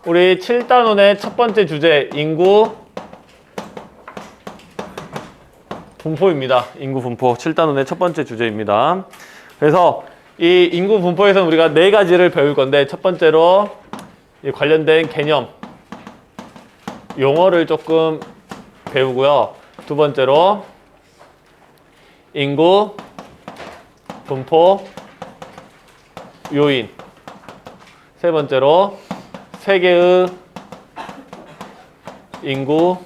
우리 7단원의 첫 번째 주제 인구 분포입니다. 인구 분포 7단원의 첫 번째 주제입니다. 그래서 이 인구 분포에서는 우리가 네 가지를 배울 건데 첫 번째로 이 관련된 개념 용어를 조금 배우고요. 두 번째로 인구 분포 요인, 세 번째로 세계의 인구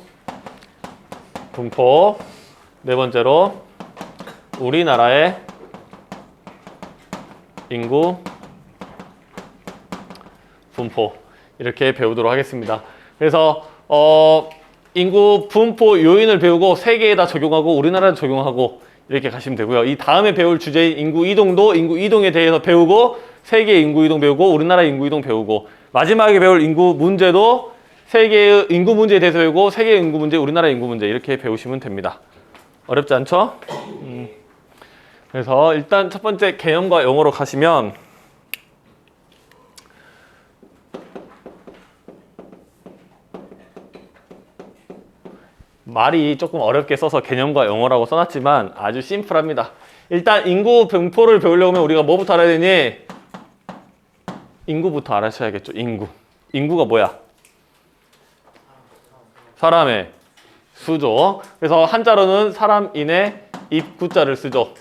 분포, 네 번째로 우리나라의 인구 분포 이렇게 배우도록 하겠습니다. 그래서 인구 분포 요인을 배우고 세계에다 적용하고 우리나라에 적용하고 이렇게 가시면 되고요. 이 다음에 배울 주제인 인구 이동도 인구 이동에 대해서 배우고 세계 인구 이동 배우고 우리나라 인구 이동 배우고 마지막에 배울 인구 문제도 세계의 인구 문제에 대해서 배우고 세계 인구 문제, 우리나라 인구 문제 이렇게 배우시면 됩니다. 어렵지 않죠? 그래서 일단 첫 번째 개념과 용어로 가시면 말이 조금 어렵게 써서 개념과 용어라고 써놨지만 아주 심플합니다. 일단 인구 분포를 배우려면 우리가 뭐부터 알아야 되니? 인구부터 알아셔야겠죠. 인구가 뭐야? 사람의 수죠. 그래서 한자로는 사람인의 입구자를 쓰죠.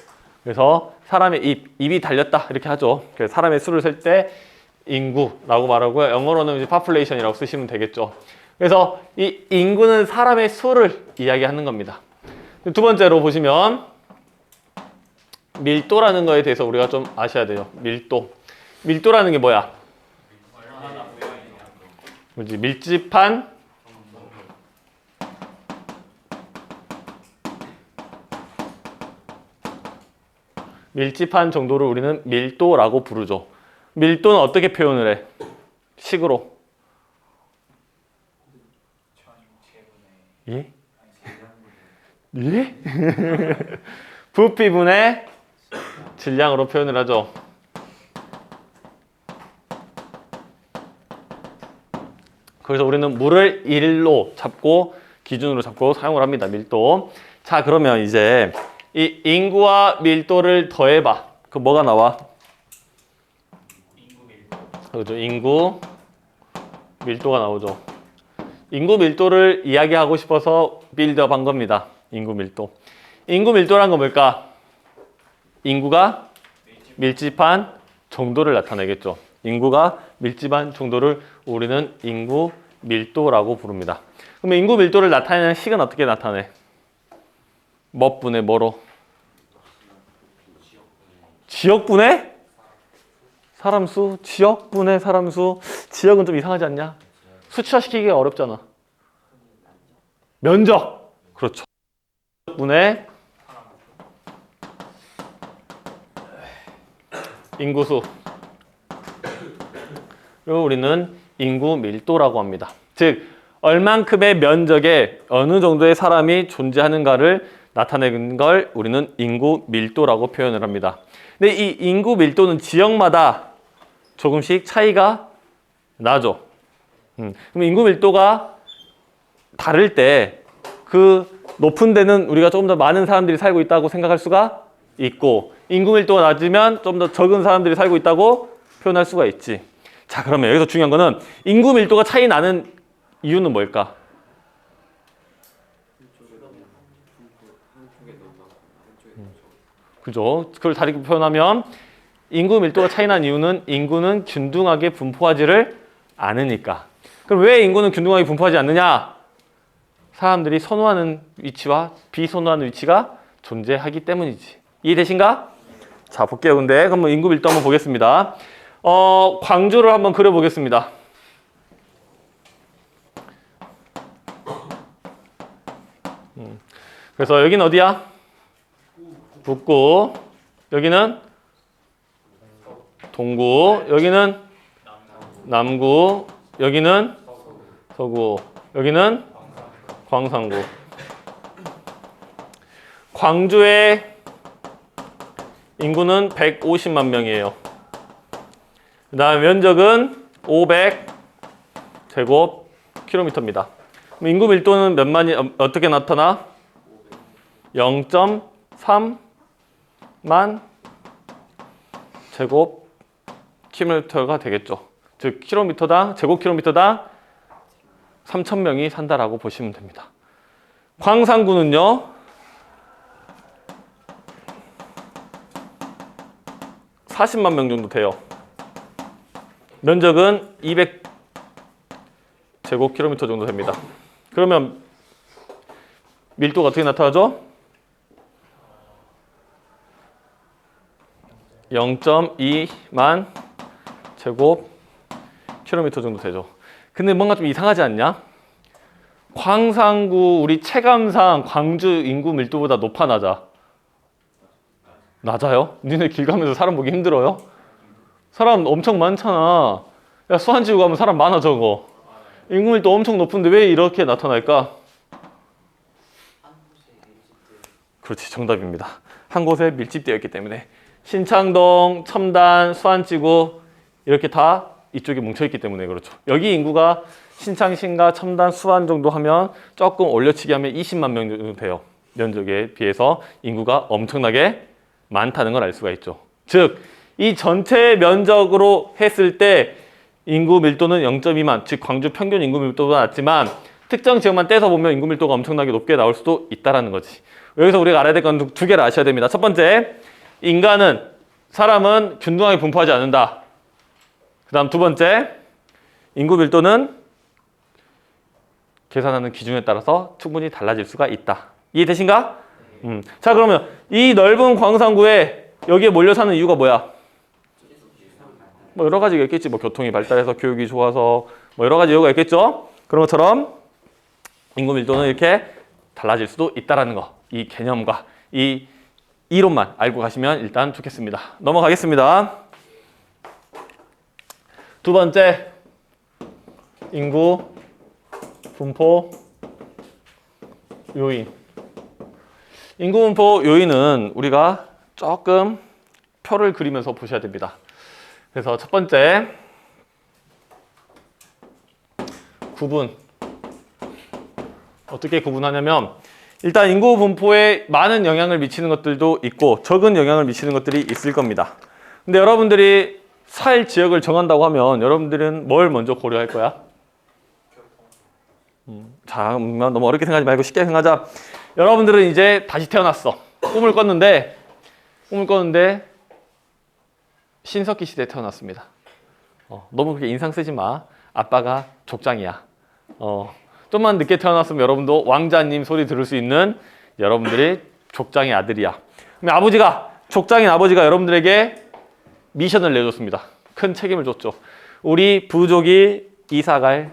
그래서 사람의 입이 달렸다 이렇게 하죠. 그래서 사람의 수를 셀 때 인구라고 말하고요. 영어로는 이제 population이라고 쓰시면 되겠죠. 그래서 이 인구는 사람의 수를 이야기하는 겁니다. 두 번째로 보시면 밀도라는 거에 대해서 우리가 좀 아셔야 돼요. 밀도라는 게 뭐야? 뭐지? 밀집한 정도를 우리는 밀도라고 부르죠. 밀도는 어떻게 표현을 해? 식으로. 예? 예? 부피분의 질량으로 표현을 하죠. 그래서 우리는 물을 1로 잡고 기준으로 잡고 사용을 합니다. 밀도. 자, 그러면 이제 이 인구와 밀도를 더해봐. 그 뭐가 나와? 그죠? 인구 밀도가 나오죠. 인구 밀도를 이야기하고 싶어서 빌드업 한 겁니다. 인구 밀도. 인구 밀도란 건 뭘까? 인구가 밀집한 정도를 나타내겠죠. 인구가 밀집한 정도를 우리는 인구 밀도라고 부릅니다. 그러면 인구 밀도를 나타내는 식은 어떻게 나타내? 몇 분의 뭐로? 지역분의 사람 수? 지역분의 사람 수? 지역은 좀 이상하지 않냐? 수치화시키기가 어렵잖아. 면적. 그렇죠. 분의 인구수. 그리고 우리는 인구 밀도라고 합니다. 즉, 얼만큼의 면적에 어느 정도의 사람이 존재하는가를 나타내는 걸 우리는 인구 밀도라고 표현을 합니다. 근데 이 인구 밀도는 지역마다 조금씩 차이가 나죠. 그럼 인구 밀도가 다를 때 그 높은 데는 우리가 조금 더 많은 사람들이 살고 있다고 생각할 수가 있고 인구 밀도가 낮으면 좀 더 적은 사람들이 살고 있다고 표현할 수가 있지. 자, 그러면 여기서 중요한 거는 인구 밀도가 차이 나는 이유는 뭘까? 그죠? 그걸 다르게 표현하면 인구 밀도가 차이 나는 이유는 인구는 균등하게 분포하지를 않으니까. 그럼 왜 인구는 균등하게 분포하지 않느냐? 사람들이 선호하는 위치와 비선호하는 위치가 존재하기 때문이지. 이해되신가? 자, 볼게요. 근데 그럼 인구 밀도 한번 보겠습니다. 광주를 한번 그려보겠습니다. 그래서 여기는 어디야? 북구. 여기는 동구. 여기는 남구. 여기는 서구. 여기는 광산구. 광주의 인구는 150만 명이에요. 그 다음에 면적은 500 제곱킬로미터입니다. 그럼 인구 밀도는 몇만이 어떻게 나타나? 0.3만 제곱킬로미터가 되겠죠. 즉 킬로미터당 제곱킬로미터당 3,000명이 산다라고 보시면 됩니다. 광산구는요 40만 명 정도 돼요. 면적은 200제곱킬로미터 정도 됩니다. 그러면 밀도가 어떻게 나타나죠? 0.2만 제곱킬로미터 정도 되죠. 근데 뭔가 좀 이상하지 않냐? 광산구 우리 체감상 광주 인구 밀도보다 높아 낮아? 낮아요? 니네 길 가면서 사람 보기 힘들어요? 사람 엄청 많잖아. 야 수안지구 가면 사람 많아 저거. 인구 밀도 엄청 높은데 왜 이렇게 나타날까? 그렇지 정답입니다. 한 곳에 밀집되어 있기 때문에. 신창동, 첨단, 수안지구 이렇게 다 이쪽에 뭉쳐있기 때문에 그렇죠. 여기 인구가 신창, 신가, 첨단, 수안 정도 하면 조금 올려치기 하면 20만 명 정도 돼요. 면적에 비해서 인구가 엄청나게 많다는 걸 알 수가 있죠. 즉, 이 전체 면적으로 했을 때 인구 밀도는 0.2만, 즉 광주 평균 인구 밀도보다 낮지만 특정 지역만 떼서 보면 인구 밀도가 엄청나게 높게 나올 수도 있다는 거지. 여기서 우리가 알아야 될 건 두 개를 아셔야 됩니다. 첫 번째, 사람은 균등하게 분포하지 않는다. 그 다음 두 번째, 인구 밀도는 계산하는 기준에 따라서 충분히 달라질 수가 있다. 이해되신가? 자 그러면 이 넓은 광산구에 여기에 몰려 사는 이유가 뭐야? 뭐 여러 가지가 있겠지. 뭐 교통이 발달해서 교육이 좋아서 뭐 여러 가지 이유가 있겠죠. 그런 것처럼 인구 밀도는 이렇게 달라질 수도 있다라는 거. 이 개념과 이 이론만 알고 가시면 일단 좋겠습니다. 넘어가겠습니다. 두 번째, 인구 분포 요인. 인구 분포 요인은 우리가 조금 표를 그리면서 보셔야 됩니다. 그래서 첫 번째, 구분. 어떻게 구분하냐면 일단 인구 분포에 많은 영향을 미치는 것들도 있고 적은 영향을 미치는 것들이 있을 겁니다. 근데 여러분들이 살 지역을 정한다고 하면 여러분들은 뭘 먼저 고려할 거야? 자, 너무 어렵게 생각하지 말고 쉽게 생각하자. 여러분들은 이제 다시 태어났어. 꿈을 꿨는데 신석기 시대에 태어났습니다. 너무 그렇게 인상 쓰지 마. 아빠가 족장이야. 좀만 늦게 태어났으면 여러분도 왕자님 소리 들을 수 있는 여러분들이 족장의 아들이야. 그럼 족장인 아버지가 여러분들에게 미션을 내줬습니다. 큰 책임을 줬죠. 우리 부족이 이사갈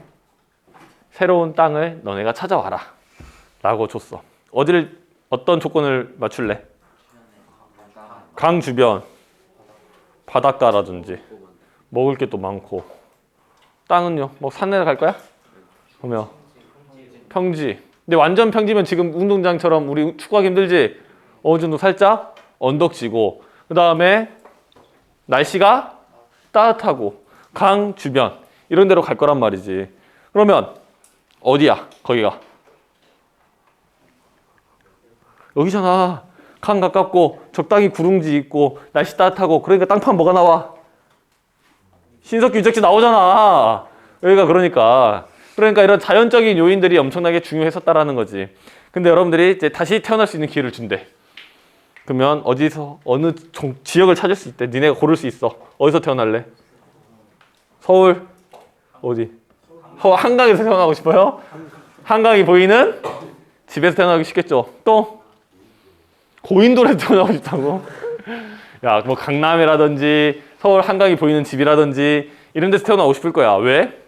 새로운 땅을 너네가 찾아와라 라고 줬어. 어떤 조건을 맞출래? 강 주변, 바닷가라든지 먹을 게 또 많고. 땅은요? 뭐 산에 갈 거야? 보면 평지. 근데 완전 평지면 지금 운동장처럼 우리 축구하기 힘들지? 어느 정도 살짝 언덕지고 그 다음에 날씨가 따뜻하고 강 주변 이런 데로 갈 거란 말이지. 그러면 어디야? 거기가 여기잖아. 강 가깝고 적당히 구릉지 있고 날씨 따뜻하고 그러니까 땅 파면 뭐가 나와? 신석기 유적지 나오잖아. 여기가 그러니까 이런 자연적인 요인들이 엄청나게 중요했었다라는 거지. 근데 여러분들이 이제 다시 태어날 수 있는 기회를 준대. 그러면 어느 지역을 찾을 수 있대. 니네가 고를 수 있어. 어디서 태어날래? 서울? 어디? 한강에서 태어나고 싶어요? 한강이 보이는 집에서 태어나기 쉽겠죠. 또 고인돌에서 태어나고 싶다고? 야, 뭐 강남이라든지 서울 한강이 보이는 집이라든지 이런 데서 태어나고 싶을 거야. 왜?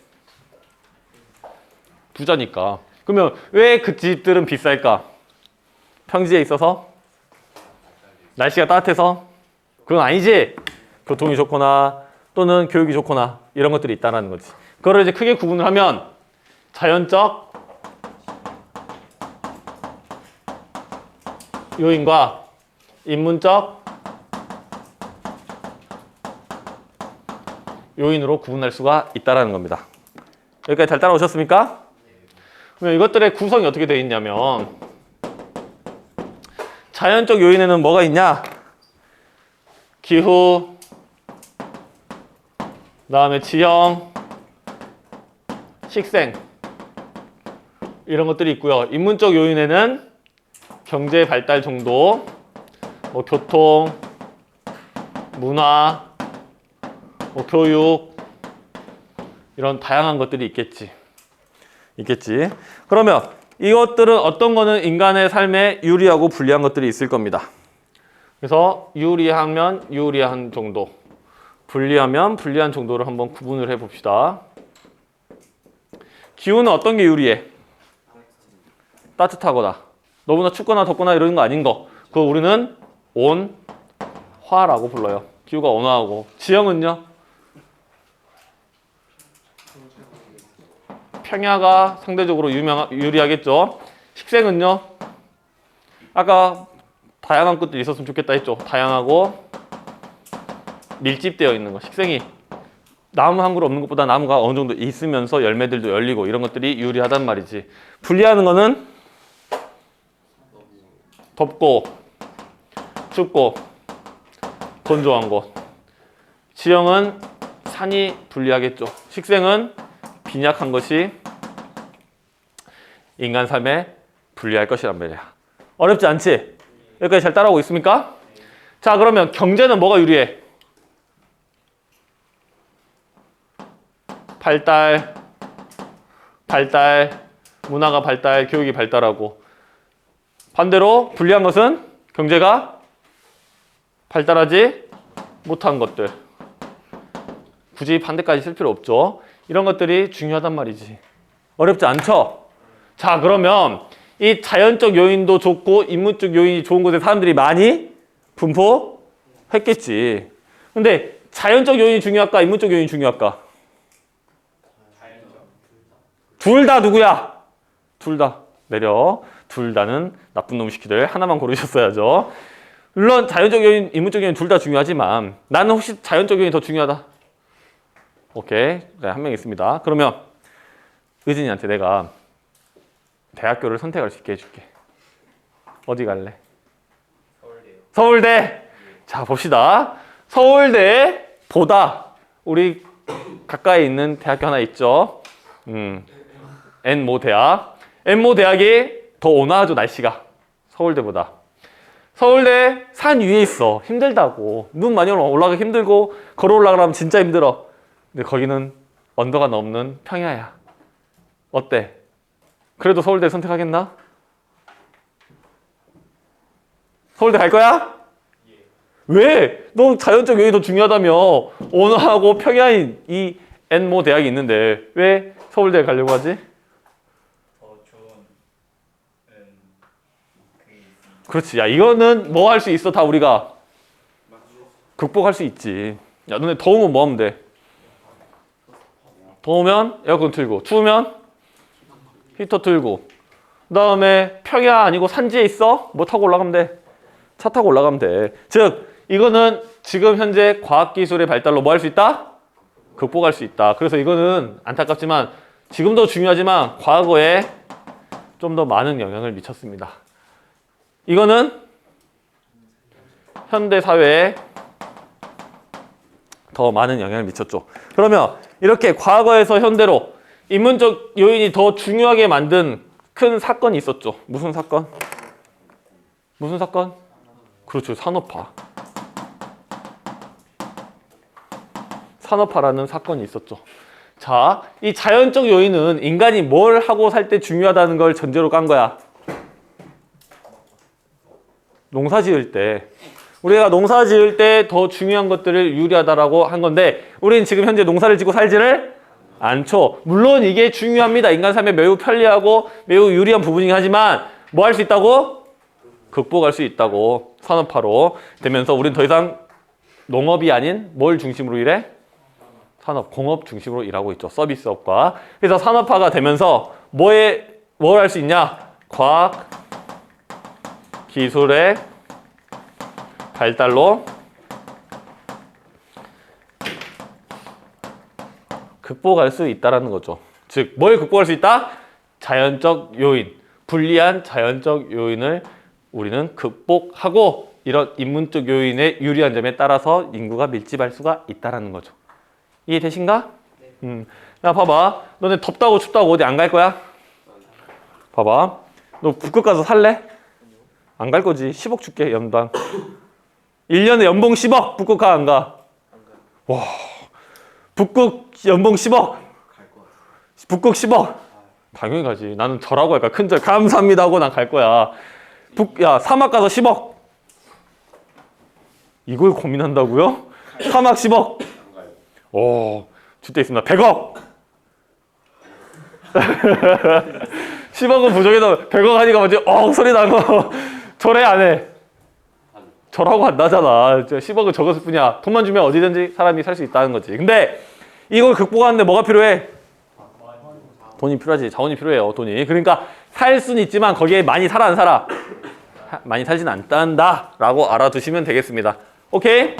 부자니까. 그러면 왜 그 집들은 비쌀까? 평지에 있어서? 날씨가 따뜻해서? 그건 아니지. 교통이 좋거나 또는 교육이 좋거나 이런 것들이 있다는 거지. 그거를 이제 크게 구분을 하면 자연적 요인과 인문적 요인으로 구분할 수가 있다는 겁니다. 여기까지 잘 따라오셨습니까? 그러면 이것들의 구성이 어떻게 되어 있냐면 자연적 요인에는 뭐가 있냐? 기후, 그다음에 지형, 식생 이런 것들이 있고요. 인문적 요인에는 경제 발달 정도, 뭐 교통, 문화, 뭐 교육 이런 다양한 것들이 있겠지. 그러면 이것들은 어떤 거는 인간의 삶에 유리하고 불리한 것들이 있을 겁니다. 그래서 유리하면 유리한 정도, 불리하면 불리한 정도를 한번 구분을 해봅시다. 기후는 어떤 게 유리해? 따뜻하거나 너무나 춥거나 덥거나 이런 거 아닌 거. 그거 우리는 온화라고 불러요. 기후가 온화하고. 지형은요? 평야가 상대적으로 유리하겠죠. 식생은요? 아까 다양한 것들이 있었으면 좋겠다 했죠. 다양하고 밀집되어 있는 거. 식생이 나무 한 그루 없는 것보다 나무가 어느 정도 있으면서 열매들도 열리고 이런 것들이 유리하단 말이지. 불리하는 거는 덥고 춥고 건조한 곳. 지형은 산이 불리하겠죠. 식생은 빈약한 것이 인간 삶에 불리할 것이란 말이야. 어렵지 않지? 여기까지 잘 따라오고 있습니까? 자, 그러면 경제는 뭐가 유리해? 발달, 문화가 발달, 교육이 발달하고. 반대로 불리한 것은 경제가 발달하지 못한 것들. 굳이 반대까지 쓸 필요 없죠. 이런 것들이 중요하단 말이지. 어렵지 않죠? 자, 그러면 이 자연적 요인도 좋고 인문적 요인이 좋은 곳에 사람들이 많이 분포했겠지. 근데 자연적 요인이 중요할까? 인문적 요인이 중요할까? 둘 다 누구야? 둘 다. 내려. 둘 다는 나쁜 놈 시키들. 하나만 고르셨어야죠. 물론 자연적 요인, 인문적 요인 둘 다 중요하지만 나는 혹시 자연적 요인이 더 중요하다? 오케이. 네, 한 명 있습니다. 그러면 의진이한테 내가 대학교를 선택할 수 있게 해줄게. 어디 갈래? 서울대요. 서울대. 자, 봅시다. 서울대보다 우리 가까이 있는 대학교 하나 있죠. N모 대학. N모 대학이 더 온화하죠, 날씨가. 서울대보다. 서울대 산 위에 있어. 힘들다고. 눈 많이 오면 올라가기 힘들고 걸어 올라가려면 진짜 힘들어. 근데 거기는 언덕가 넘는 평야야. 어때? 그래도 서울대 선택하겠나? 서울대 갈 거야? 예. 왜? 너 자연적 요인이 더 중요하다며. 온화하고 평야인 이 N모 대학이 있는데 왜 서울대 가려고 하지? 더 좋은 그게 있습니다. 그렇지. 야, 이거는 뭐 할 수 있어? 다 우리가 극복할 수 있지. 야, 너네 더우면 뭐 하면 돼? 더우면 에어컨 틀고, 추우면 히터 틀고, 그 다음에 평야 아니고 산지에 있어? 뭐 타고 올라가면 돼? 차 타고 올라가면 돼. 즉, 이거는 지금 현재 과학기술의 발달로 뭐 할 수 있다? 극복할 수 있다. 그래서 이거는 안타깝지만 지금도 중요하지만 과거에 좀 더 많은 영향을 미쳤습니다. 이거는 현대 사회에 더 많은 영향을 미쳤죠. 그러면 이렇게 과거에서 현대로 인문적 요인이 더 중요하게 만든 큰 사건이 있었죠. 무슨 사건? 무슨 사건? 그렇죠. 산업화. 산업화라는 사건이 있었죠. 자, 이 자연적 요인은 인간이 뭘 하고 살 때 중요하다는 걸 전제로 깐 거야. 농사 지을 때. 우리가 농사 지을 때 더 중요한 것들을 유리하다라고 한 건데 우리는 지금 현재 농사를 짓고 살지를 않죠. 물론 이게 중요합니다. 인간 삶에 매우 편리하고 매우 유리한 부분이긴 하지만 뭐 할 수 있다고? 극복할 수 있다고. 산업화로 되면서 우리는 더 이상 농업이 아닌 뭘 중심으로 일해? 산업, 공업 중심으로 일하고 있죠. 서비스업과. 그래서 산업화가 되면서 뭘 할 수 있냐? 과학, 기술의 발달로 극복할 수 있다라는 거죠. 즉, 뭘 극복할 수 있다? 자연적 요인, 불리한 자연적 요인을 우리는 극복하고 이런 인문적 요인의 유리한 점에 따라서 인구가 밀집할 수가 있다라는 거죠. 이해되신가? 야, 봐봐. 너네 덥다고 춥다고 어디 안 갈 거야? 봐봐. 너 북극 가서 살래? 안 갈 거지. 10억 줄게, 연당. 1년에 연봉 10억. 북극 가, 안 가? 와. 북극 연봉 10억. 북극 10억. 당연히 가지. 나는 절하고 할까? 큰절 감사합니다 하고 난 갈 거야. 야, 사막 가서 10억. 이걸 고민한다고요? 사막 10억. 오, 주대 있습니다. 100억. 10억은 부족해도 100억 하니까 먼저 소리 나고 절해 안 해. 절하고 안 나잖아. 10억은 적었을 뿐이야. 돈만 주면 어디든지 사람이 살 수 있다는 거지. 근데 이걸 극복하는데 뭐가 필요해? 돈이 필요하지. 자원이 필요해요. 돈이. 그러니까 살 수는 있지만 거기에 많이 살아 안 살아? 많이 살진 않단다 라고 알아두시면 되겠습니다. 오케이?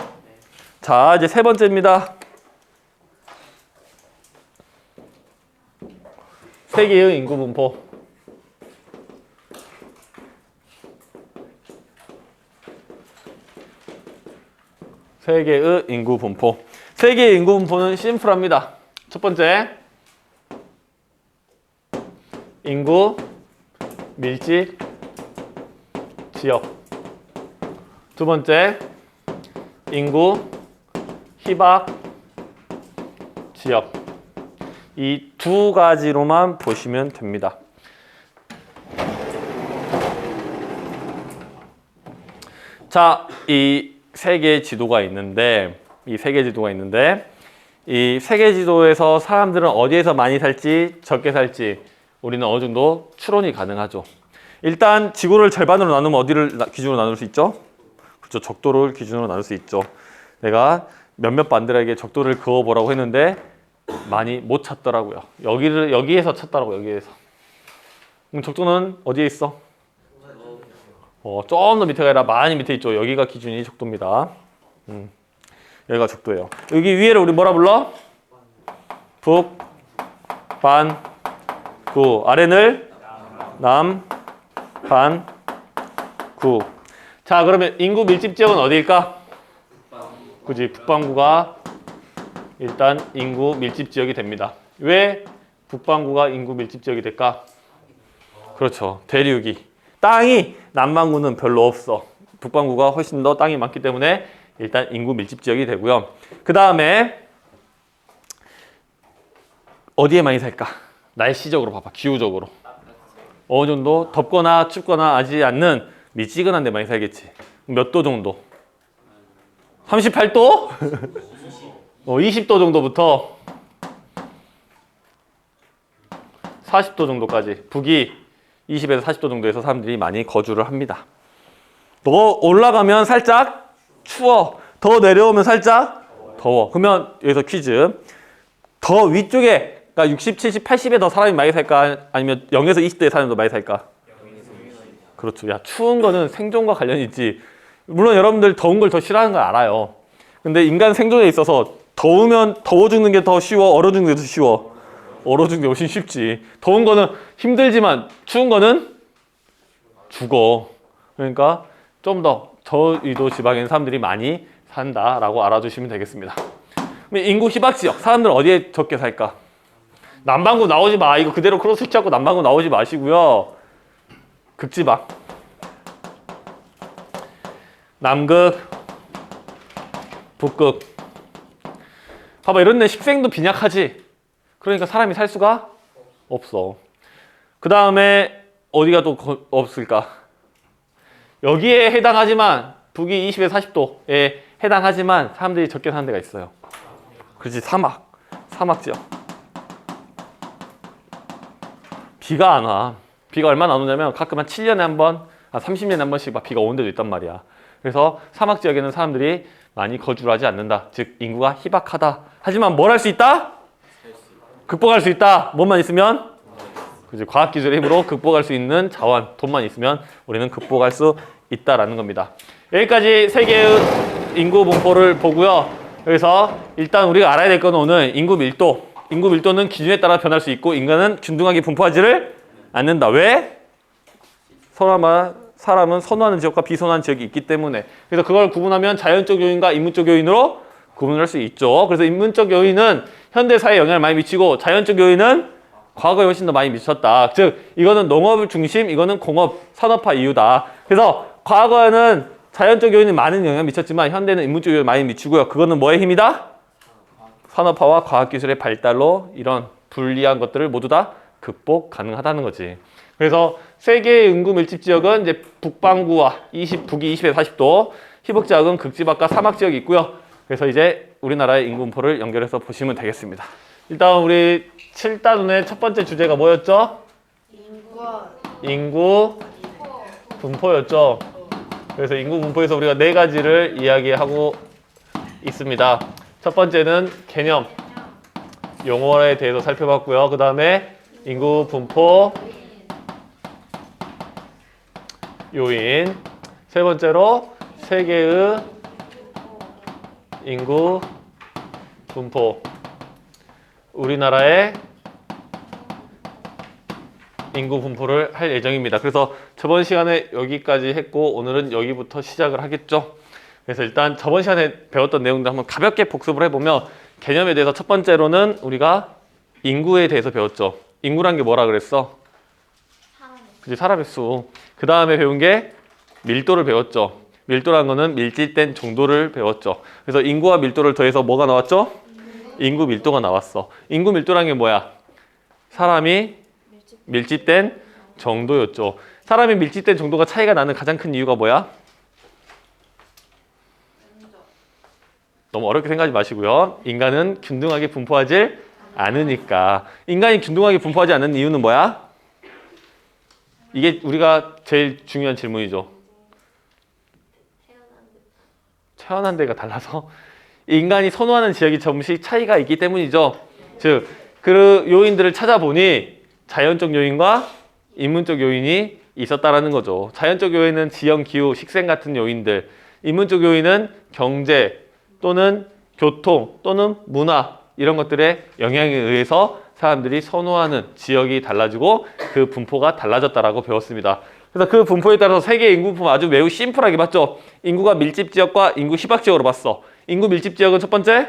자, 이제 세 번째입니다. 세계의 인구 분포. 세계의 인구 분포. 세계의 인구 분포는 심플합니다. 첫 번째, 인구 밀집 지역. 두 번째, 인구 희박 지역. 이 두 가지로만 보시면 됩니다. 자, 이 세계 지도가 있는데 이 세계 지도에서 사람들은 어디에서 많이 살지 적게 살지 우리는 어느 정도 추론이 가능하죠. 일단 지구를 절반으로 나누면 어디를 기준으로 나눌 수 있죠? 그렇죠. 적도를 기준으로 나눌 수 있죠. 내가 몇몇 반들에게 적도를 그어보라고 했는데 많이 못 찾더라고요. 여기에서 찾더라고요. 여기에서. 그럼 적도는 어디에 있어? 좀 더 밑에가 아니라 많이 밑에 있죠. 여기가 기준이 적도입니다. 여기가 적도예요. 여기 위에를 우리 뭐라 불러? 북, 반, 구. 아래를 남, 반, 구. 자, 그러면 인구 밀집 지역은 어디일까? 그지, 북반구가 일단 인구 밀집 지역이 됩니다. 왜 북반구가 인구 밀집 지역이 될까? 그렇죠. 대륙이. 땅이 남반구는 별로 없어. 북반구가 훨씬 더 땅이 많기 때문에 일단 인구 밀집 지역이 되고요. 그 다음에 어디에 많이 살까? 날씨적으로 봐봐. 기후적으로. 어느 정도 덥거나 춥거나 하지 않는 미지근한 데 많이 살겠지. 몇 도 정도? 38도? 20도 정도부터 40도 정도까지 북이 20에서 40도 정도에서 사람들이 많이 거주를 합니다. 더 올라가면 살짝 추워. 더 내려오면 살짝 더워. 그러면 여기서 퀴즈. 더 위쪽에 그러니까 60, 70, 80에 더 사람이 많이 살까? 아니면 0에서 20도에 사람이 더 많이 살까? 그렇죠. 야, 추운 거는 생존과 관련이 있지. 물론 여러분들 더운 걸 더 싫어하는 걸 알아요. 근데 인간 생존에 있어서 더우면 더워 죽는 게 더 쉬워? 얼어 죽는 게 더 쉬워? 얼어 죽는 게 훨씬 쉽지. 더운 거는 힘들지만 추운 거는 죽어. 그러니까 좀 더 저위도 지방에는 사람들이 많이 산다라고 알아두시면 되겠습니다. 인구 희박지역. 사람들은 어디에 적게 살까? 남반구 나오지 마. 이거 그대로 크로스 잡고 남반구 나오지 마시고요. 극지방. 남극, 북극. 봐봐, 이런 데 식생도 빈약하지. 그러니까 사람이 살 수가 없어. 그 다음에 어디가 또 없을까? 여기에 해당하지만 북이 20에서 40도에 해당하지만 사람들이 적게 사는 데가 있어요. 그렇지, 사막 지역. 비가 안 와. 비가 얼마나 안 오냐면 가끔 한 7년에 한 번, 한 30년에 한 번씩 막 비가 오는 데도 있단 말이야. 그래서 사막 지역에는 사람들이 많이 거주를 하지 않는다. 즉 인구가 희박하다. 하지만 뭘 할 수 있다? 극복할 수 있다. 뭐만 있으면? 그치, 과학기술의 힘으로 극복할 수 있는 자원, 돈만 있으면 우리는 극복할 수 있다라는 겁니다. 여기까지 세계의 인구 분포를 보고요. 그래서 일단 우리가 알아야 될 건 오늘 인구 밀도, 인구 밀도는 기준에 따라 변할 수 있고 인간은 균등하게 분포하지를 않는다. 왜? 사람은 선호하는 지역과 비선호하는 지역이 있기 때문에. 그래서 그걸 구분하면 자연적 요인과 인문적 요인으로 구분을 할 수 있죠. 그래서 인문적 요인은 현대 사회에 영향을 많이 미치고 자연적 요인은 과거에 훨씬 더 많이 미쳤다. 즉 이거는 농업 중심, 이거는 공업 산업화 이유다. 그래서 과거에는 자연적 요인이 많은 영향을 미쳤지만 현대는 인문적 요인을 많이 미치고요. 그거는 뭐의 힘이다? 산업화와 과학기술의 발달로 이런 불리한 것들을 모두 다 극복 가능하다는 거지. 그래서 세계의 인구 밀집 지역은 이제 북반구와 북위 20에서 40도, 희북지역은 극지방과 사막 지역이 있고요. 그래서 이제 우리나라의 인구 분포를 연결해서 보시면 되겠습니다. 일단 우리 7단원의 첫 번째 주제가 뭐였죠? 인구 분포였죠. 그래서 인구 분포에서 우리가 네 가지를 이야기하고 있습니다. 첫 번째는 개념, 용어에 대해서 살펴봤고요. 그 다음에 인구 분포 요인, 세 번째로 세계의 인구 분포, 우리나라의 인구 분포를 할 예정입니다. 그래서 저번 시간에 여기까지 했고 오늘은 여기부터 시작을 하겠죠. 그래서 일단 저번 시간에 배웠던 내용들 한번 가볍게 복습을 해보면 개념에 대해서 첫 번째로는 우리가 인구에 대해서 배웠죠. 인구란 게 뭐라 그랬어? 그치, 사람의 수. 그 다음에 배운 게 밀도를 배웠죠. 밀도란 거는 밀집된 정도를 배웠죠. 그래서 인구와 밀도를 더해서 뭐가 나왔죠? 인구 밀도가 나왔어. 인구 밀도란 게 뭐야? 사람이 밀집된 정도였죠. 사람이 밀집된 정도가 차이가 나는 가장 큰 이유가 뭐야? 너무 어렵게 생각하지 마시고요. 인간은 균등하게 분포하지 않으니까. 인간이 균등하게 분포하지 않는 이유는 뭐야? 이게 우리가 제일 중요한 질문이죠. 태어난 데가 달라서 인간이 선호하는 지역이 조금씩 차이가 있기 때문이죠. 즉, 그 요인들을 찾아보니 자연적 요인과 인문적 요인이 있었다라는 거죠. 자연적 요인은 지형, 기후, 식생 같은 요인들. 인문적 요인은 경제 또는 교통 또는 문화 이런 것들의 영향에 의해서 사람들이 선호하는 지역이 달라지고 그 분포가 달라졌다라고 배웠습니다. 그래서 그 분포에 따라서 세계 인구 분포 아주 매우 심플하게 봤죠. 인구가 밀집 지역과 인구 희박 지역으로 봤어. 인구 밀집 지역은 첫 번째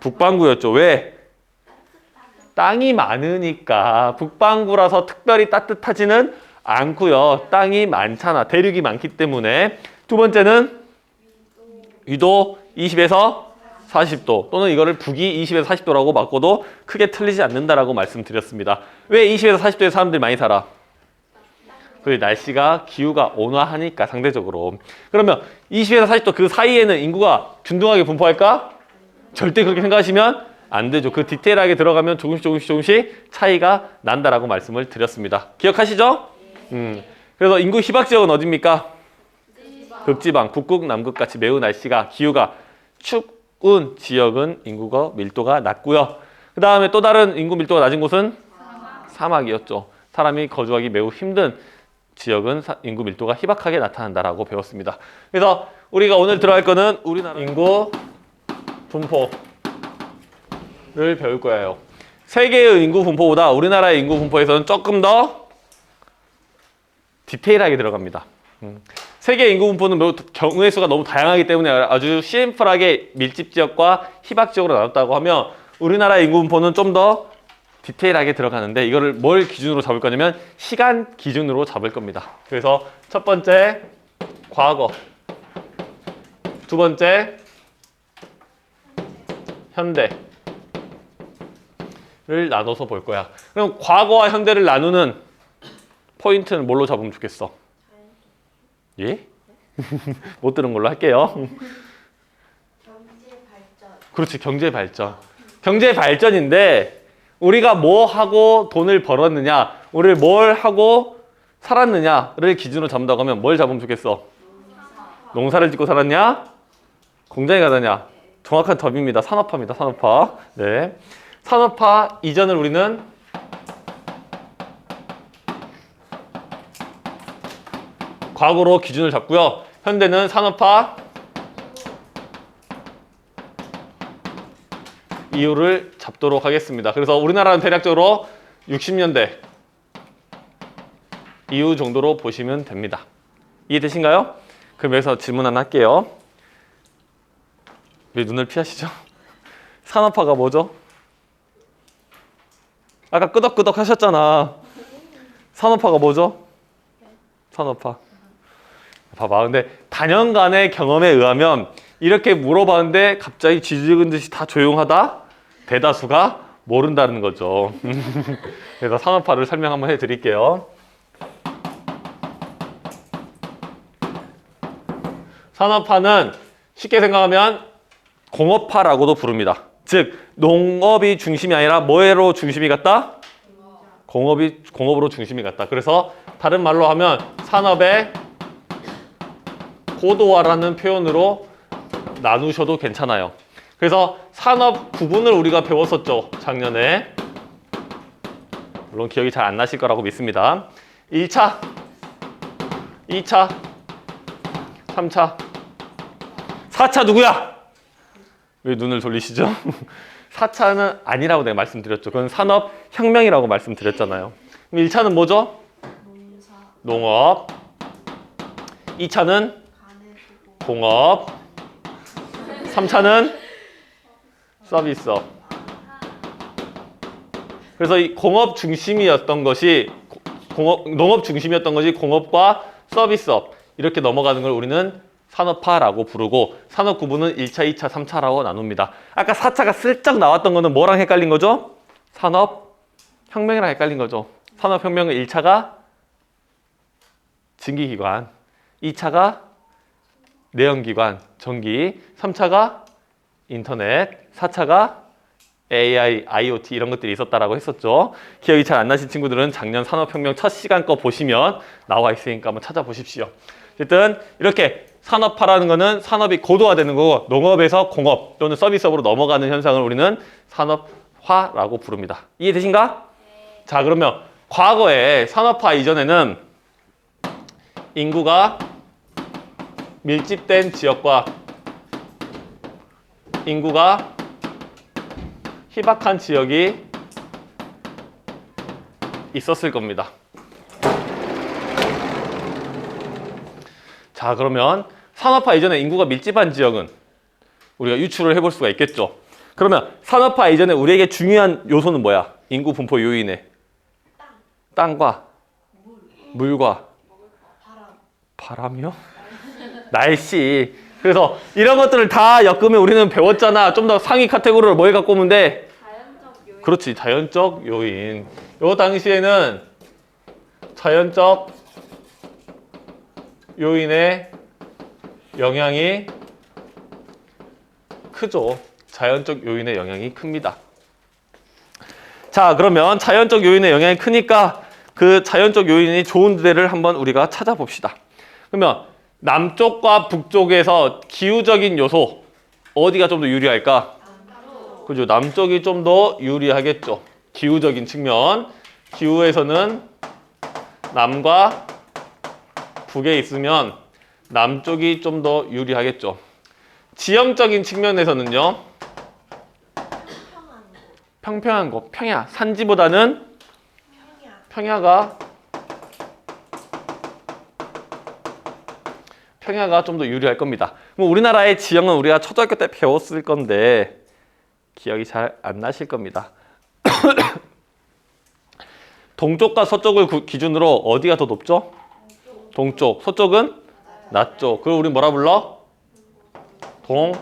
북반구였죠. 왜? 땅이 많으니까. 북반구라서 특별히 따뜻하지는 않고요. 땅이 많잖아. 대륙이 많기 때문에. 두 번째는 위도 20에서 40도 또는 이거를 북위 20에서 40도라고 바꿔도 크게 틀리지 않는다라고 말씀드렸습니다. 왜 20에서 40도에 사람들이 많이 살아? 그 날씨가 기후가 온화하니까 상대적으로. 그러면 20에서 40도 그 사이에는 인구가 균등하게 분포할까? 절대 그렇게 생각하시면 안 되죠. 그 디테일하게 들어가면 조금씩 차이가 난다라고 말씀을 드렸습니다. 기억하시죠? 그래서 인구 희박 지역은 어디입니까? 극지방, 북극, 남극 같이 매우 날씨가 기후가 추운 지역은 인구가 밀도가 낮고요. 그 다음에 또 다른 인구 밀도가 낮은 곳은 사막이었죠. 사람이 거주하기 매우 힘든 지역은 인구 밀도가 희박하게 나타난다라고 배웠습니다. 그래서 우리가 오늘 들어갈 거는 우리나라 인구 분포를 배울 거예요. 세계의 인구 분포보다 우리나라의 인구 분포에서는 조금 더 디테일하게 들어갑니다. 세계 인구 분포는 매우 경우의 수가 너무 다양하기 때문에 아주 심플하게 밀집 지역과 희박 지역으로 나눴다고 하면 우리나라의 인구 분포는 좀 더 디테일하게 들어가는데 이거를 뭘 기준으로 잡을 거냐면 시간 기준으로 잡을 겁니다. 그래서 첫 번째 과거, 두 번째 현대를 나눠서 볼 거야. 그럼 과거와 현대를 나누는 포인트는 뭘로 잡으면 좋겠어? 예? 못 들은 걸로 할게요. 경제 발전. 그렇지, 경제 발전. 경제 발전인데 우리가 뭐 하고 돈을 벌었느냐, 우리 뭘 하고 살았느냐를 기준으로 잡는다고 하면 뭘 잡으면 좋겠어? 농사를 짓고 살았냐? 공장에 가느냐? 정확한 답입니다. 산업화입니다. 산업화. 네. 산업화 이전을 우리는 과거로 기준을 잡고요. 현대는 산업화 이후를 잡도록 하겠습니다. 그래서 우리나라는 대략적으로 60년대 이후 정도로 보시면 됩니다. 이해되신가요? 그럼 여기서 질문 하나 할게요. 왜 눈을 피하시죠? 산업화가 뭐죠? 아까 끄덕끄덕 하셨잖아. 산업화가 뭐죠? 산업화. 봐봐. 근데 단연간의 경험에 의하면 이렇게 물어봤는데 갑자기 쥐죽은 듯이 다 조용하다? 대다수가 모른다는 거죠. 그래서 산업화를 설명 한번 해드릴게요. 산업화는 쉽게 생각하면 공업화라고도 부릅니다. 즉 농업이 중심이 아니라 뭐로 중심이 갔다? 공업으로 중심이 갔다. 그래서 다른 말로 하면 산업의 고도화라는 표현으로 나누셔도 괜찮아요. 그래서 산업 구분을 우리가 배웠었죠. 작년에. 물론 기억이 잘 안 나실 거라고 믿습니다. 1차, 2차, 3차, 4차 누구야? 왜 눈을 돌리시죠? 4차는 아니라고 내가 말씀드렸죠. 그건 산업혁명이라고 말씀드렸잖아요. 그럼 1차는 뭐죠? 농사, 농업. 2차는 가내수고, 공업. 3차는 서비스업. 그래서 이 공업 중심이었던 것이 농업 중심이었던 것이 공업과 서비스업 이렇게 넘어가는 걸 우리는 산업화라고 부르고 산업 구분은 1차, 2차, 3차라고 나눕니다. 아까 4차가 슬쩍 나왔던 거는 뭐랑 헷갈린 거죠? 산업혁명이랑 헷갈린 거죠. 산업혁명은 1차가 증기기관, 2차가 내연기관, 전기, 3차가 인터넷, 4차가 AI, IoT 이런 것들이 있었다라고 했었죠. 기억이 잘 안 나신 친구들은 작년 산업혁명 첫 시간 거 보시면 나와 있으니까 한번 찾아보십시오. 어쨌든 이렇게 산업화라는 거는 산업이 고도화되는 거고 농업에서 공업 또는 서비스업으로 넘어가는 현상을 우리는 산업화라고 부릅니다. 이해되신가? 네. 자, 그러면 과거에 산업화 이전에는 인구가 밀집된 지역과 인구가 희박한 지역이 있었을 겁니다. 자, 그러면 산업화 이전에 인구가 밀집한 지역은 우리가 유추를 해볼 수가 있겠죠. 그러면 산업화 이전에 우리에게 중요한 요소는 뭐야? 인구 분포 요인에 땅과 물과 바람이요? 날씨. 그래서 이런 것들을 다 엮으면 우리는 배웠잖아. 좀 더 상위 카테고리를 뭘 갖고 오면 돼? 자연적 요인, 그렇지, 자연적 요인. 요 당시에는 자연적 요인의 영향이 크죠. 자연적 요인의 영향이 큽니다. 자, 그러면 자연적 요인의 영향이 크니까 그 자연적 요인이 좋은 데를 한번 우리가 찾아봅시다. 그러면 남쪽과 북쪽에서 기후적인 요소 어디가 좀 더 유리할까? 그죠? 남쪽이 좀 더 유리하겠죠. 기후적인 측면. 기후에서는 남과 북에 있으면 남쪽이 좀 더 유리하겠죠. 지형적인 측면에서는요. 평평한 곳, 평야. 산지보다는 평야가 좀 더 유리할 겁니다. 그럼 우리나라의 지형은 우리가 초등학교 때 배웠을 건데 기억이 잘 안 나실 겁니다. 동쪽과 서쪽을 기준으로 어디가 더 높죠? 동쪽. 서쪽은 낮죠. 그걸 우리 뭐라 불러? 동,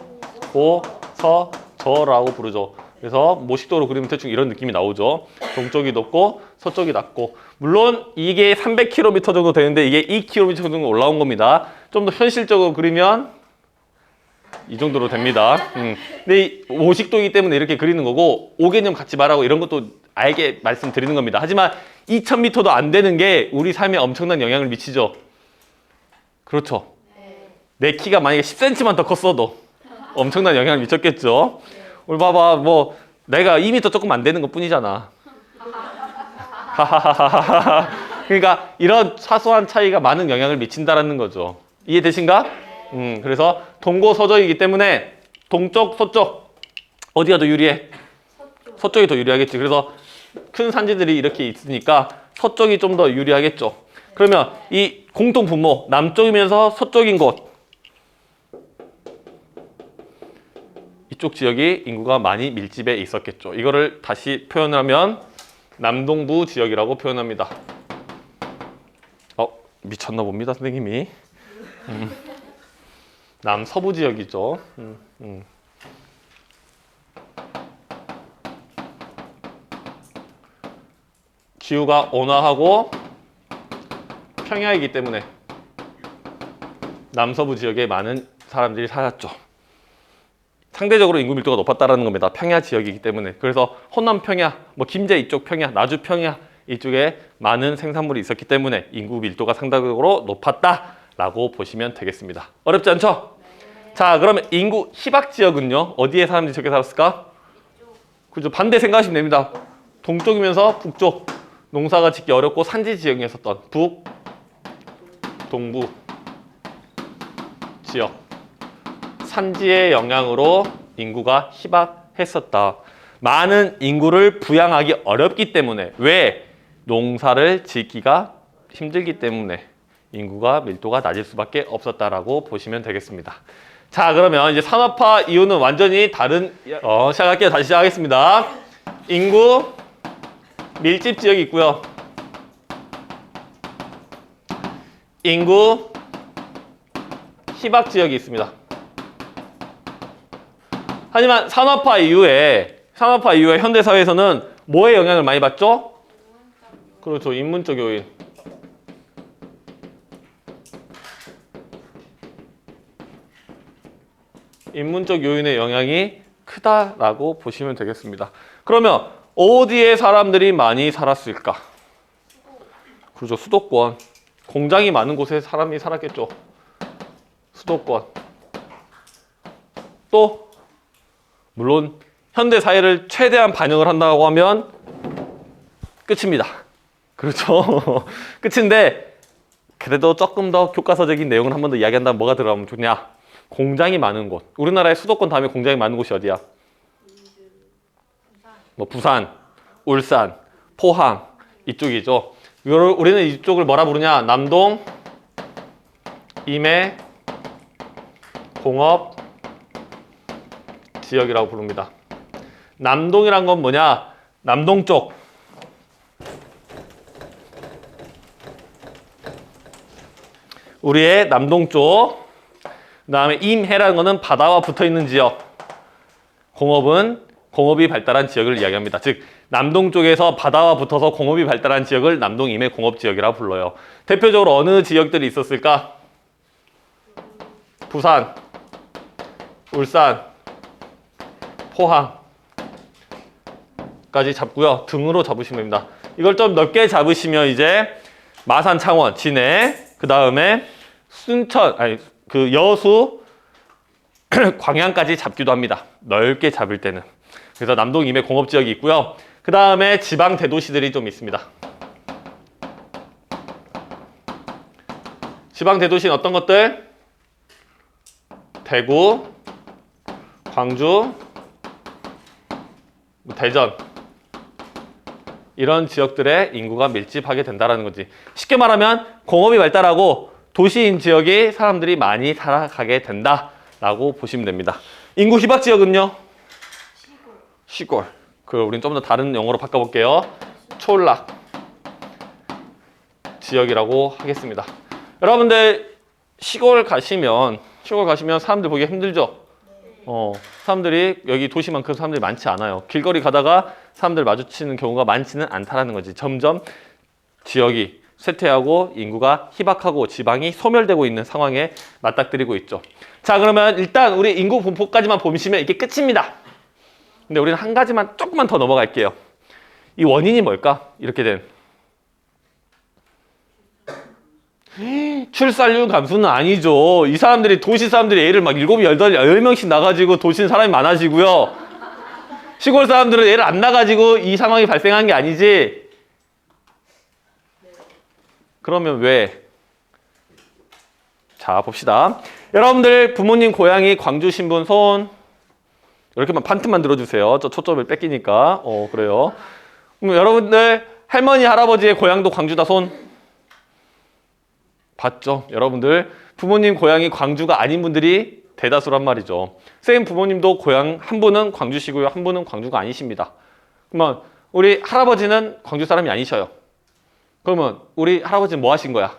고, 서, 저라고 부르죠. 그래서 모식도로 그리면 대충 이런 느낌이 나오죠. 동쪽이 높고 서쪽이 낮고. 물론 이게 300km 정도 되는데 이게 2km 정도 올라온 겁니다. 좀 더 현실적으로 그리면 이 정도로 됩니다. 근데 이 모식도이기 때문에 이렇게 그리는 거고 5개념 갖지 말라고 이런 것도 알게 말씀드리는 겁니다. 하지만 2000m도 안 되는 게 우리 삶에 엄청난 영향을 미치죠. 그렇죠. 내 키가 만약에 10cm만 더 컸어도 엄청난 영향을 미쳤겠죠. 우리 봐봐, 뭐 내가 2m 조금 안 되는 것 뿐이잖아. 그러니까 이런 사소한 차이가 많은 영향을 미친다라는 거죠. 이해되신가? 그래서 동고 서적이기 때문에 동쪽, 서쪽 어디가 더 유리해? 서쪽이 더 유리하겠지. 그래서 큰 산지들이 이렇게 있으니까 서쪽이 좀 더 유리하겠죠. 그러면 이 공통 분모 남쪽이면서 서쪽인 곳 이쪽 지역이 인구가 많이 밀집해 있었겠죠. 이거를 다시 표현하면 남동부 지역이라고 표현합니다. 미쳤나 봅니다, 선생님이. 남서부 지역이죠. 기후가 온화하고 평야이기 때문에 남서부 지역에 많은 사람들이 살았죠. 상대적으로 인구 밀도가 높았다는 겁니다. 평야 지역이기 때문에. 그래서 호남 평야, 김제 이쪽 평야, 나주 평야 이쪽에 많은 생산물이 있었기 때문에 인구 밀도가 상대적으로 높았다라고 보시면 되겠습니다. 어렵지 않죠? 자, 그러면 인구 희박 지역은요? 어디에 사람들이 적게 살았을까? 그죠? 반대 생각하시면 됩니다. 동쪽이면서 북쪽. 농사가 짓기 어렵고 산지 지역에 있었던 북, 동부 지역. 산지의 영향으로 인구가 희박했었다. 많은 인구를 부양하기 어렵기 때문에 왜? 농사를 짓기가 힘들기 때문에 인구가 밀도가 낮을 수밖에 없었다라고 보시면 되겠습니다. 자, 그러면 이제 산업화 이유는 완전히 다른 시작할게요. 다시 시작하겠습니다. 인구 밀집 지역이 있고요. 인구 희박 지역이 있습니다. 하지만 산업화 이후에 현대 사회에서는 뭐에 영향을 많이 받죠? 그렇죠. 인문적 요인. 인문적 요인의 영향이 크다라고 보시면 되겠습니다. 그러면 어디에 사람들이 많이 살았을까? 그렇죠. 수도권. 공장이 많은 곳에 사람이 살았겠죠. 수도권. 또 물론 현대 사회를 최대한 반영을 한다고 하면 끝입니다. 그렇죠. 끝인데 그래도 조금 더 교과서적인 내용을 한 번 더 이야기한다면 뭐가 들어가면 좋냐? 공장이 많은 곳. 우리나라의 수도권 다음에 공장이 많은 곳이 어디야? 부산, 울산, 포항 이쪽이죠. 우리는 이쪽을 뭐라 부르냐? 남동 임해 공업 지역이라고 부릅니다. 남동이란 건 뭐냐? 남동쪽. 우리의 남동쪽. 그 다음에 임해라는 거는 바다와 붙어있는 지역. 공업은 공업이 발달한 지역을 이야기합니다. 즉 남동쪽에서 바다와 붙어서 공업이 발달한 지역을 남동 임해 공업 지역이라고 불러요. 대표적으로 어느 지역들이 있었을까? 부산, 울산, 포항까지 잡고요. 등으로 잡으시면 됩니다. 이걸 좀 넓게 잡으시면 이제 마산, 창원, 진해, 그 다음에 순천, 여수, 광양까지 잡기도 합니다. 넓게 잡을 때는. 그래서 남동 임해 공업지역이 있고요. 그 다음에 지방 대도시들이 좀 있습니다. 지방 대도시는 어떤 것들? 대구, 광주, 대전 이런 지역들의 인구가 밀집하게 된다는 거지. 쉽게 말하면 공업이 발달하고 도시인 지역에 사람들이 많이 살아가게 된다라고 보시면 됩니다. 인구 희박 지역은요? 시골. 우리는 좀 더 다른 용어로 바꿔볼게요. 촌락 지역이라고 하겠습니다. 여러분들 시골 가시면 사람들 보기 힘들죠? 사람들이 여기 도시만큼 사람들이 많지 않아요. 길거리 가다가 사람들 마주치는 경우가 많지는 않다라는 거지. 점점 지역이 쇠퇴하고 인구가 희박하고 지방이 소멸되고 있는 상황에 맞닥뜨리고 있죠. 자, 그러면 일단 우리 인구 분포까지만 보시면 이게 끝입니다. 근데 우리는 한 가지만 조금만 더 넘어갈게요. 이 원인이 뭘까? 이렇게 된 출산율 감소는 아니죠. 이 사람들이 도시 사람들이 애를 막 7, 8, 10명씩 나가지고 도시는 사람이 많아지고요. 시골 사람들은 애를 안 나가지고 이 상황이 발생한 게 아니지. 그러면 왜? 자, 봅시다. 여러분들 부모님 고향이 광주신 분 손. 이렇게만 반틈만 들어주세요. 저 초점을 뺏기니까. 그래요. 그럼 여러분들 할머니 할아버지의 고향도 광주다 손 봤죠? 여러분들 부모님 고향이 광주가 아닌 분들이 대다수란 말이죠. 쌤 부모님도 고향 한 분은 광주시고요. 한 분은 광주가 아니십니다. 그러면 우리 할아버지는 광주 사람이 아니셔요. 그러면 우리 할아버지는 뭐 하신 거야?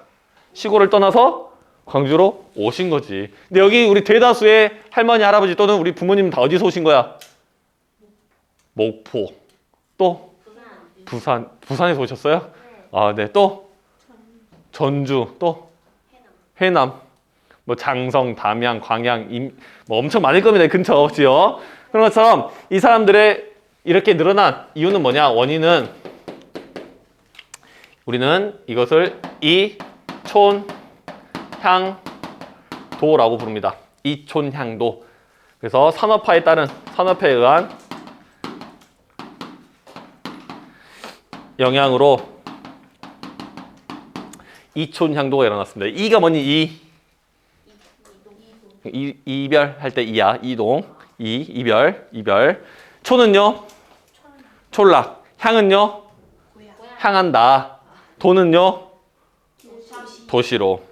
시골을 떠나서 광주로 오신 거지. 근데 여기 우리 대다수의 할머니, 할아버지 또는 우리 부모님은 다 어디서 오신 거야? 목포. 또? 부산에서 오셨어요? 아, 네. 또? 전주. 또? 해남. 뭐 장성, 담양, 광양, 뭐 엄청 많을 겁니다. 근처 없지요. 그런 것처럼 이 사람들의 이렇게 늘어난 이유는 뭐냐? 원인은 우리는 이것을 이촌향도라고 부릅니다. 이촌향도. 그래서 산업화에 따른 산업화에 의한 영향으로 이촌향도가 일어났습니다. 이가 뭐니? 이별할 때 이야. 이동. 이별. 초는요? 촌락. 향은요? 향한다. 도는요? 도시로.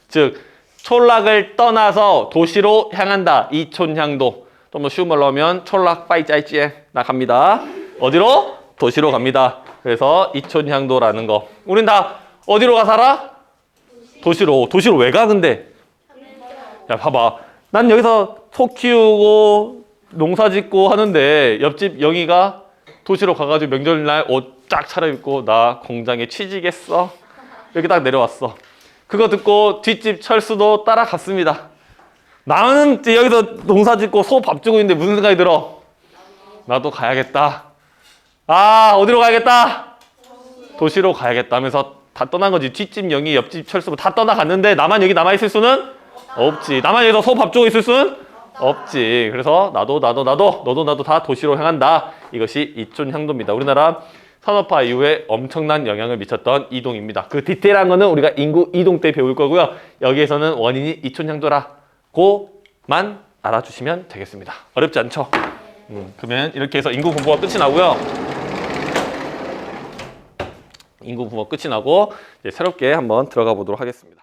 즉 촌락을 떠나서 도시로 향한다. 이촌향도. 좀 더 쉬운 말로 하면 촌락 빠이짜이찌에 나갑니다. 어디로? 도시로 갑니다. 그래서 이촌향도라는 거. 우린 다 어디로 가 살아? 도시로. 도시로 왜 가 근데? 야 봐봐. 난 여기서 소 키우고 농사 짓고 하는데 옆집 영희가 도시로 가가지고 명절날 옷 쫙 차려입고 나 공장에 취직했어. 이렇게 딱 내려왔어. 그거 듣고 뒷집 철수도 따라갔습니다. 나는 여기서 농사 짓고 소 밥 주고 있는데 무슨 생각이 들어? 나도 가야겠다. 아 어디로 가야겠다? 도시로 가야겠다 하면서 다 떠난 거지. 뒷집 영희 옆집 철수 다 떠나갔는데 나만 여기 남아있을 수는 없지. 나만 여기서 소 밥 주고 있을 수는 없지. 그래서 너도 나도 다 도시로 향한다. 이것이 이촌향도입니다. 우리나라 산업화 이후에 엄청난 영향을 미쳤던 이동입니다. 그 디테일한 거는 우리가 인구 이동 때 배울 거고요. 여기에서는 원인이 이촌향도라고만 알아주시면 되겠습니다. 어렵지 않죠? 그러면 이렇게 해서 인구 분포가 끝이 나고요. 인구 분포가 끝이 나고 이제 새롭게 한번 들어가 보도록 하겠습니다.